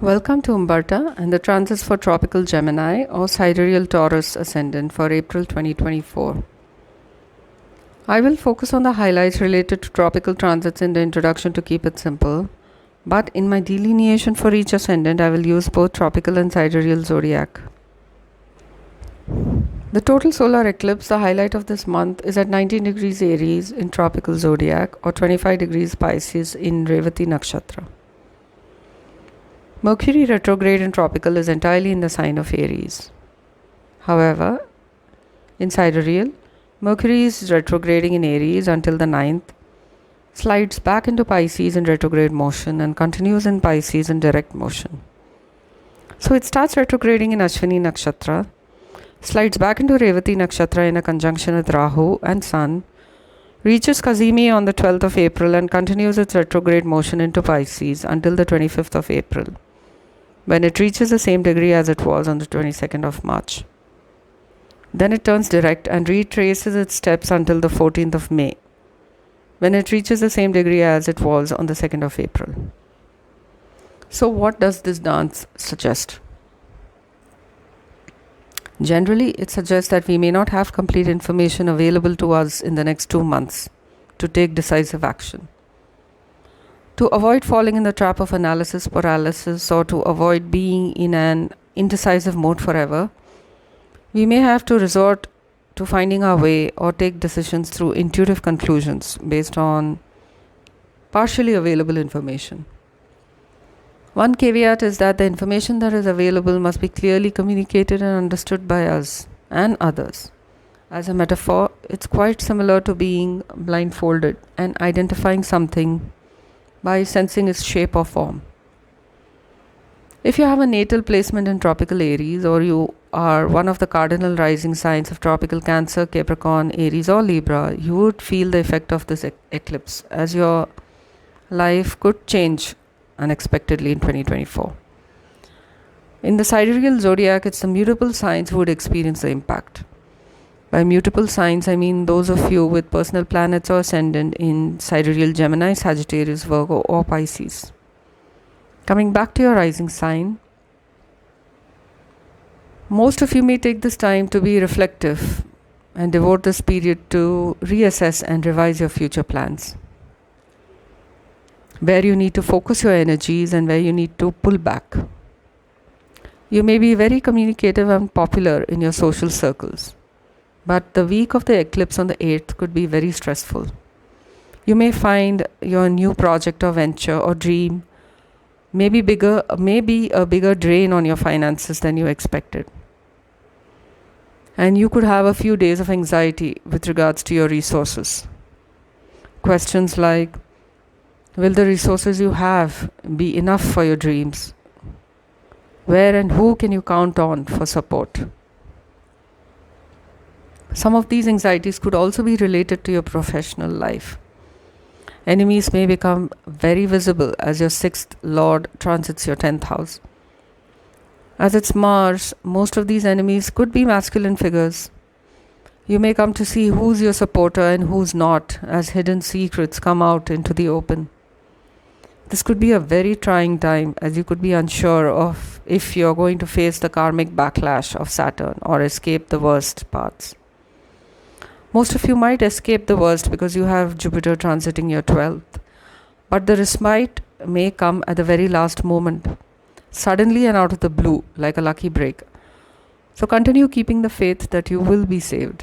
Welcome to Umberta and the transits for tropical Gemini or Sidereal Taurus ascendant for April 2024. I will focus on the highlights related to tropical transits in the introduction to keep it simple, but in my delineation for each ascendant, I will use both tropical and sidereal zodiac. The total solar eclipse, the highlight of this month, is at 19 degrees Aries in tropical zodiac or 25 degrees Pisces in Revati Nakshatra. Mercury retrograde in tropical is entirely in the sign of Aries. However, in sidereal, Mercury is retrograding in Aries until the 9th, slides back into Pisces in retrograde motion and continues in Pisces in direct motion. So it starts retrograding in Ashwini Nakshatra, slides back into Revati Nakshatra in a conjunction with Rahu and Sun, reaches Kazimi on the 12th of April and continues its retrograde motion into Pisces until the 25th of April, when it reaches the same degree as it was on the 22nd of March. Then it turns direct and retraces its steps until the 14th of May, when it reaches the same degree as it was on the 2nd of April. So what does this dance suggest? Generally, it suggests that we may not have complete information available to us in the next 2 months to take decisive action. To avoid falling in the trap of analysis paralysis or to avoid being in an indecisive mode forever, we may have to resort to finding our way or take decisions through intuitive conclusions based on partially available information. One caveat is that the information that is available must be clearly communicated and understood by us and others. As a metaphor, it's quite similar to being blindfolded and identifying something by sensing its shape or form. If you have a natal placement in tropical Aries, or you are one of the cardinal rising signs of tropical Cancer, Capricorn, Aries or Libra, you would feel the effect of this eclipse, as your life could change unexpectedly in 2024. In the sidereal zodiac, it's the mutable signs who would experience the impact. By mutable signs, I mean those of you with personal planets or ascendant in sidereal Gemini, Sagittarius, Virgo or Pisces. Coming back to your rising sign, most of you may take this time to be reflective and devote this period to reassess and revise your future plans, where you need to focus your energies and where you need to pull back. You may be very communicative and popular in your social circles, but the week of the eclipse on the 8th could be very stressful. You may find your new project or venture or dream may be a bigger drain on your finances than you expected. And you could have a few days of anxiety with regards to your resources. Questions like, will the resources you have be enough for your dreams? Where and who can you count on for support? Some of these anxieties could also be related to your professional life. Enemies may become very visible as your 6th Lord transits your 10th house. As it's Mars, most of these enemies could be masculine figures. You may come to see who's your supporter and who's not, as hidden secrets come out into the open. This could be a very trying time, as you could be unsure of if you're going to face the karmic backlash of Saturn or escape the worst parts. Most of you might escape the worst because you have Jupiter transiting your 12th, but the respite may come at the very last moment, suddenly and out of the blue, like a lucky break. So continue keeping the faith that you will be saved.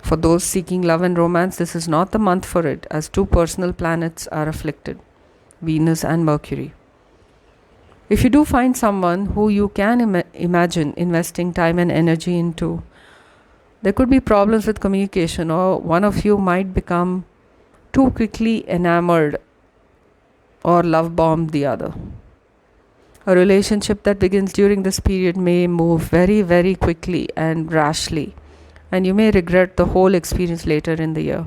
For those seeking love and romance, this is not the month for it, as 2 personal planets are afflicted, Venus and Mercury. If you do find someone who you can imagine investing time and energy into, there could be problems with communication, or one of you might become too quickly enamored or love bomb the other. A relationship that begins during this period may move very, very quickly and rashly, and you may regret the whole experience later in the year.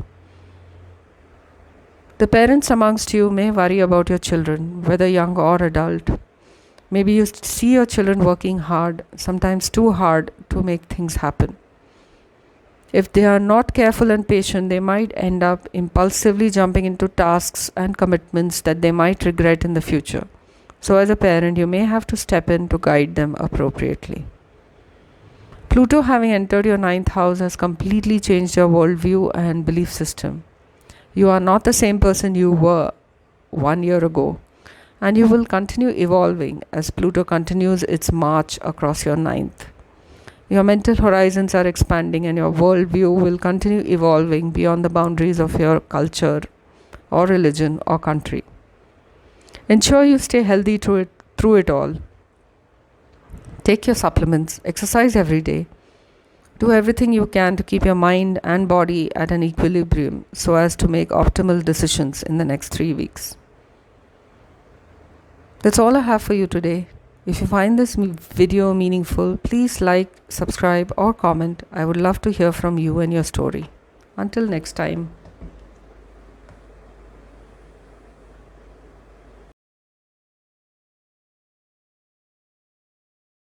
The parents amongst you may worry about your children, whether young or adult. Maybe you see your children working hard, sometimes too hard, to make things happen. If they are not careful and patient, they might end up impulsively jumping into tasks and commitments that they might regret in the future. So, as a parent, you may have to step in to guide them appropriately. Pluto, having entered your ninth house, has completely changed your worldview and belief system. You are not the same person you were 1 year ago, and you will continue evolving as Pluto continues its march across your ninth. Your mental horizons are expanding, and your worldview will continue evolving beyond the boundaries of your culture or religion or country. Ensure you stay healthy through it all. Take your supplements, exercise every day. Do everything you can to keep your mind and body at an equilibrium so as to make optimal decisions in the next 3 weeks. That's all I have for you today. If you find this video meaningful, please like, subscribe, or comment. I would love to hear from you and your story. Until next time.